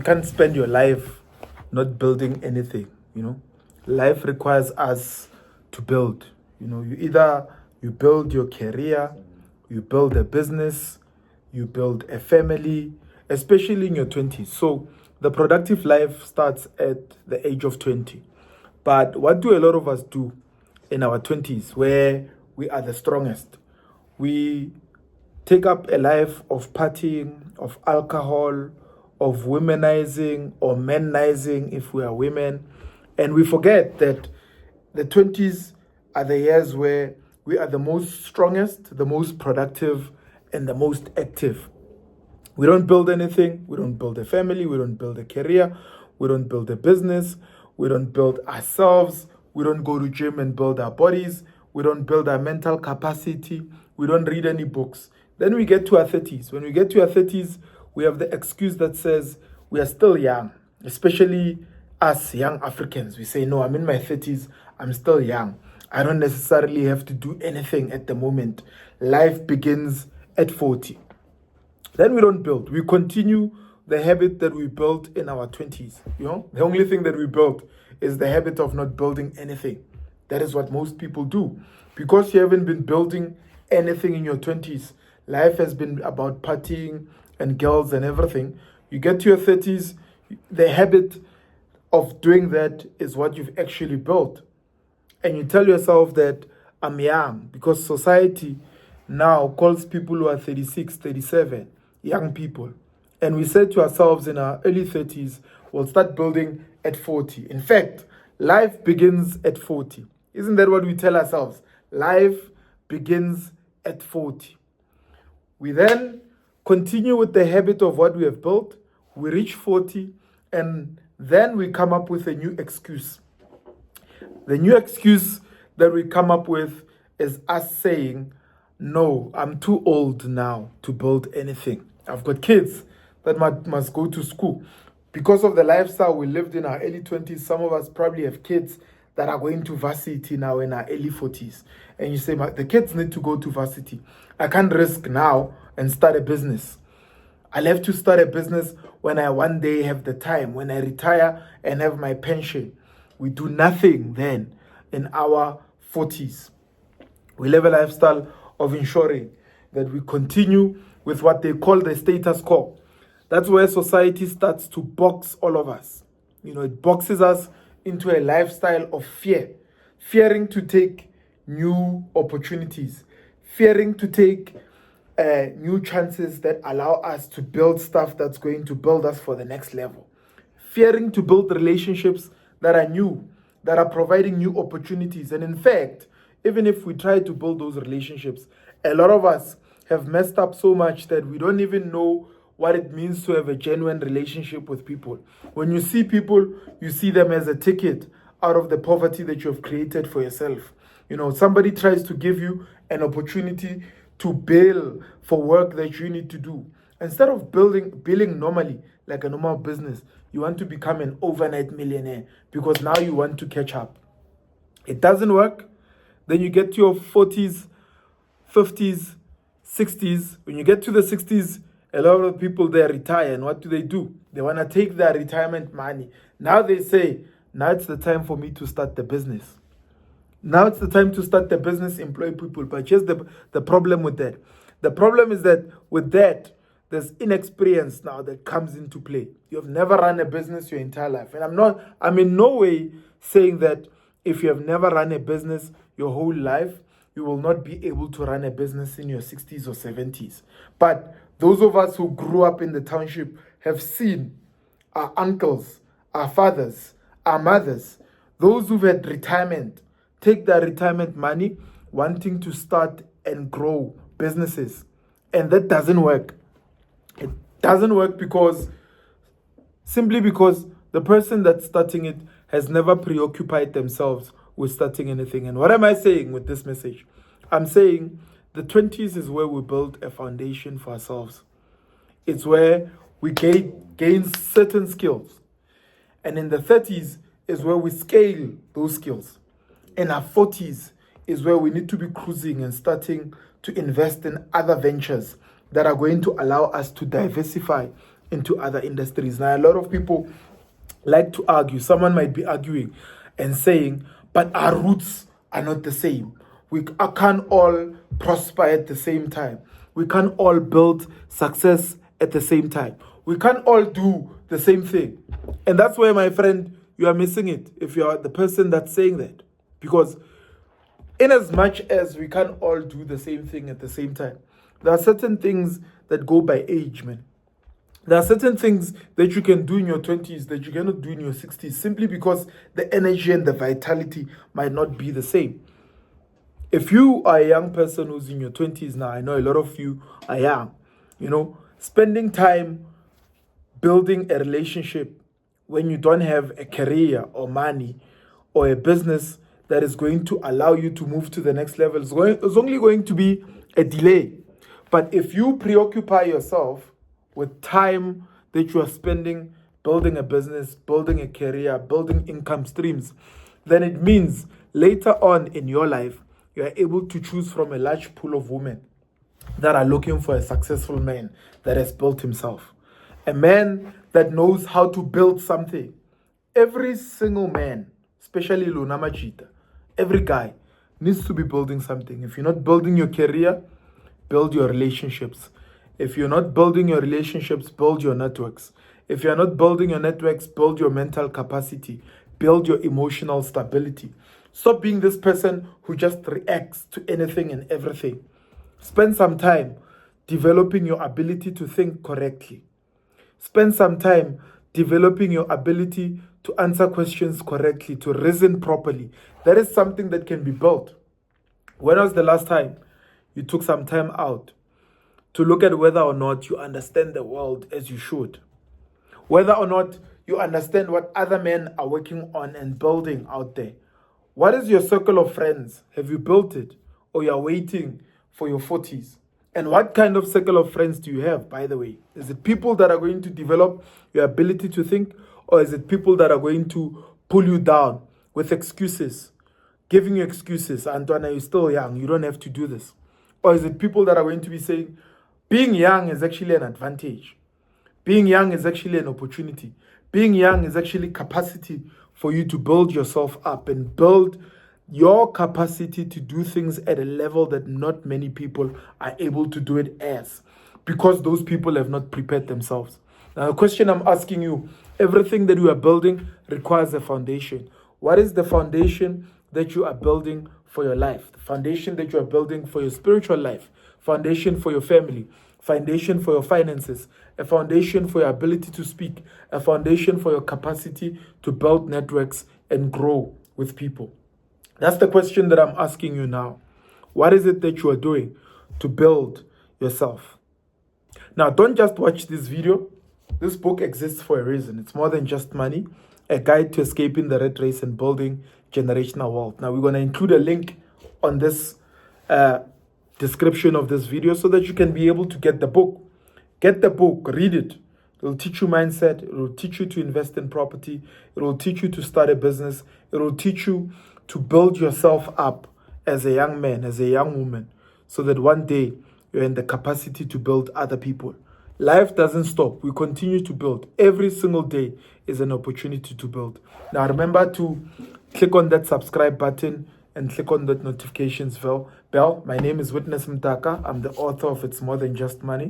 You can't spend your life not building anything. Life requires us to build. You build your career, you build a business, you build a family, especially in your 20s. So the productive life starts at the age of 20. But what do a lot of us do in our 20s where we are the strongest? We take up a life of partying, of alcohol, of womenizing or menizing if we are women. And we forget that the 20s are the years where we are the most strongest, the most productive, and the most active. We don't build anything. We don't build a family. We don't build a career. We don't build a business. We don't build ourselves. We don't go to gym and build our bodies. We don't build our mental capacity. We don't read any books. Then we get to our 30s. When we get to our 30s, we have the excuse that says we are still young, especially us young Africans. We say, no, I'm in my 30s. I'm still young. I don't necessarily have to do anything at the moment. Life begins at 40. Then we don't build. We continue the habit that we built in our 20s. The only thing that we built is the habit of not building anything. That is what most people do. Because you haven't been building anything in your 20s, life has been about partying and girls and everything. You get to your 30s, the habit of doing that is what you've actually built. And you tell yourself that I'm young because society now calls people who are 36, 37 young people. And we said to ourselves in our early 30s, we'll start building at 40. In fact, life begins at 40. Isn't that what we tell ourselves? Life begins at 40. We then continue with the habit of what we have built. We reach 40, and then we come up with a new excuse. The new excuse that we come up with is us saying, no, I'm too old now to build anything. I've got kids that must go to school. Because of the lifestyle we lived in our early 20s, some of us probably have kids that are going to varsity now in our early 40s. And you say, the kids need to go to varsity. I can't risk now and start a business. I'll have to start a business when I one day have the time, when I retire and have my pension. We do nothing then in our 40s. We live a lifestyle of ensuring that we continue with what they call the status quo. That's where society starts to box all of us. It boxes us into a lifestyle of fear, fearing to take new opportunities, fearing to take new chances that allow us to build stuff that's going to build us for the next level, fearing to build relationships that are new, that are providing new opportunities. And in fact, even if we try to build those relationships, a lot of us have messed up so much that we don't even know what it means to have a genuine relationship with people. When you see people, you see them as a ticket out of the poverty that you have created for yourself. Somebody tries to give you an opportunity to bill for work that you need to do. Instead of billing normally like a normal business, you want to become an overnight millionaire because now you want to catch up. It doesn't work. Then you get to your 40s, 50s, 60s. When you get to the 60s, a lot of people, they retire. And what do? They want to take their retirement money. Now they say, now it's the time for me to start the business. Now it's the time to start the business, employ people. But here's the problem with that. The problem is that with that, there's inexperience now that comes into play. You have never run a business your entire life. And I'm in no way saying that if you have never run a business your whole life, you will not be able to run a business in your 60s or 70s. But those of us who grew up in the township have seen our uncles, our fathers, our mothers, those who've had retirement, take their retirement money wanting to start and grow businesses. And that doesn't work. It doesn't work simply because the person that's starting it has never preoccupied themselves with starting anything. And what am I saying with this message? I'm saying the 20s is where we build a foundation for ourselves. It's where we gain certain skills. And in the 30s is where we scale those skills. In our 40s is where we need to be cruising and starting to invest in other ventures that are going to allow us to diversify into other industries. Now, a lot of people like to argue. Someone might be arguing and saying, but our roots are not the same. We can't all prosper at the same time. We can't all build success at the same time. We can't all do the same thing. And that's where, my friend, you are missing it if you are the person that's saying that. Because in as much as we can't all do the same thing at the same time, there are certain things that go by age, man. There are certain things that you can do in your 20s that you cannot do in your 60s simply because the energy and the vitality might not be the same. If you are a young person who's in your 20s now, I know a lot of you are young, spending time building a relationship when you don't have a career or money or a business that is going to allow you to move to the next level is only going to be a delay. But if you preoccupy yourself with time that you are spending building a business, building a career, building income streams, then it means later on in your life, you are able to choose from a large pool of women that are looking for a successful man that has built himself. A man that knows how to build something. Every single man, especially Luna Machita, every guy needs to be building something. If you're not building your career, build your relationships. If you're not building your relationships, build your networks. If you're not building your networks, build your mental capacity. Build your emotional stability. Stop being this person who just reacts to anything and everything. Spend some time developing your ability to think correctly. Spend some time developing your ability to answer questions correctly, to reason properly. That is something that can be built. When was the last time you took some time out to look at whether or not you understand the world as you should? Whether or not you understand what other men are working on and building out there. What is your circle of friends? Have you built it? Or you are waiting for your 40s? And what kind of circle of friends do you have, by the way? Is it people that are going to develop your ability to think? Or is it people that are going to pull you down with excuses? Giving you excuses. Antoine, you're still young. You don't have to do this. Or is it people that are going to be saying, being young is actually an advantage. Being young is actually an opportunity. Being young is actually capacity for you to build yourself up and build your capacity to do things at a level that not many people are able to do it as, because those people have not prepared themselves. Now, the question I'm asking you, everything that you are building requires a foundation. What is the foundation that you are building for your life? The foundation that you are building for your spiritual life, foundation for your family, foundation for your finances, a foundation for your ability to speak, a foundation for your capacity to build networks and grow with people. That's the question that I'm asking you now. What is it that you are doing to build yourself? Now, don't just watch this video. This book exists for a reason. It's more than just money, a guide to escaping the rat race and building generational wealth. Now, we're going to include a link on this description of this video so that you can be able to get the book. Get the book, read it. It will teach you mindset. It will teach you to invest in property. It will teach you to start a business. It will teach you to build yourself up as a young man, as a young woman, so that one day you're in the capacity to build other people. Life doesn't stop. We continue to build. Every single day is an opportunity to build. Now, remember to click on that subscribe button and click on that notifications bell. My name is Witness Mtaka. I'm the author of It's More Than Just Money.